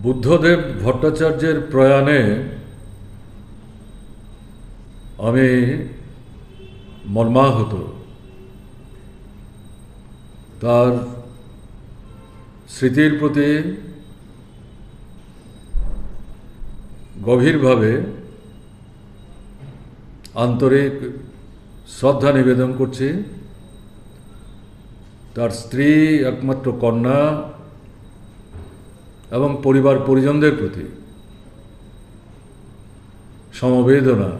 বুদ্ধদেব ভট্টাচার্যের প্রয়াণে আমি মর্মাহত। তার স্মৃতির প্রতি গভীরভাবে আন্তরিক শ্রদ্ধা নিবেদন করছি। তার স্ত্রী, একমাত্র কন্যা এবং পরিবার পরিজনদের প্রতি সমবেদনা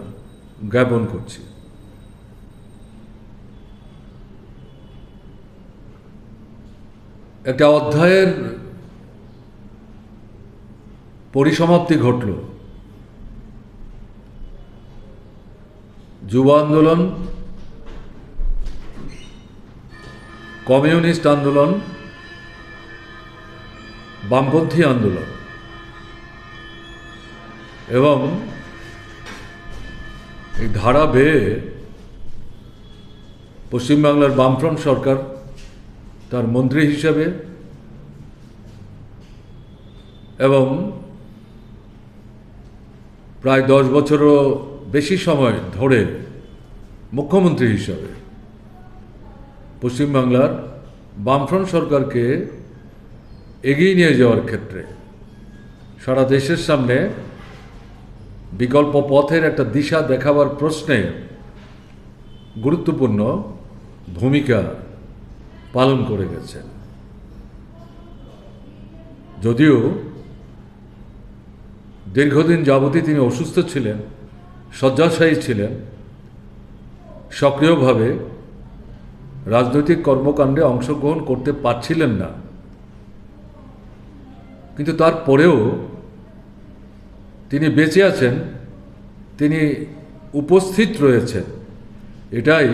জ্ঞাপন করছি। একটা অধ্যায়ের পরিসমাপ্তি ঘটল। যুব আন্দোলন, কমিউনিস্ট আন্দোলন, বামপন্থী আন্দোলন এবং এই ধারা বেয়ে পশ্চিমবাংলার বামফ্রন্ট সরকার তার মন্ত্রী হিসাবে এবং প্রায় 10 বছরও বেশি সময় ধরে মুখ্যমন্ত্রী হিসাবে পশ্চিমবাংলার বামফ্রন্ট সরকারকে এগিয়ে নিয়ে যাওয়ার ক্ষেত্রে সারা দেশের সামনে বিকল্প পথের একটা দিশা দেখাবার প্রশ্নে গুরুত্বপূর্ণ ভূমিকা পালন করে গেছেন। যদিও দীর্ঘদিন যাবতই তিনি অসুস্থ ছিলেন, শয্যাশায়ী ছিলেন, সক্রিয়ভাবে রাজনৈতিক কর্মকাণ্ডে অংশগ্রহণ করতে পারছিলেন না, কিন্তু তারপরেও তিনি বেঁচে আছেন, তিনি উপস্থিত রয়েছেন। এটাই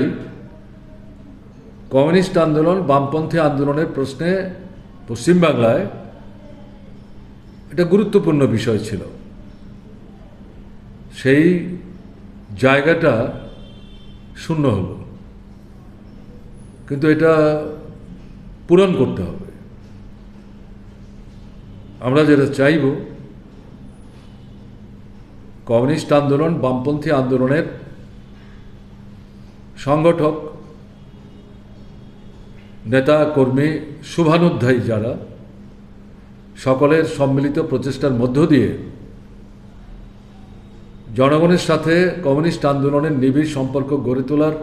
কমিউনিস্ট আন্দোলন, বামপন্থী আন্দোলনের প্রশ্নে পশ্চিমবাংলায় এটা গুরুত্বপূর্ণ বিষয় ছিল। সেই জায়গাটা শূন্য হলো, কিন্তু এটা পূরণ করতে হবে। আমরা যেটা চাইব, কমিউনিস্ট আন্দোলন, বামপন্থী আন্দোলনের সংগঠক, নেতা কর্মী, শুভানুধ্যায়ী যারা, সকলের সম্মিলিত প্রচেষ্টার মধ্য দিয়ে জনগণের সাথে কমিউনিস্ট আন্দোলনের নিবিড় সম্পর্ক গড়ে তোলার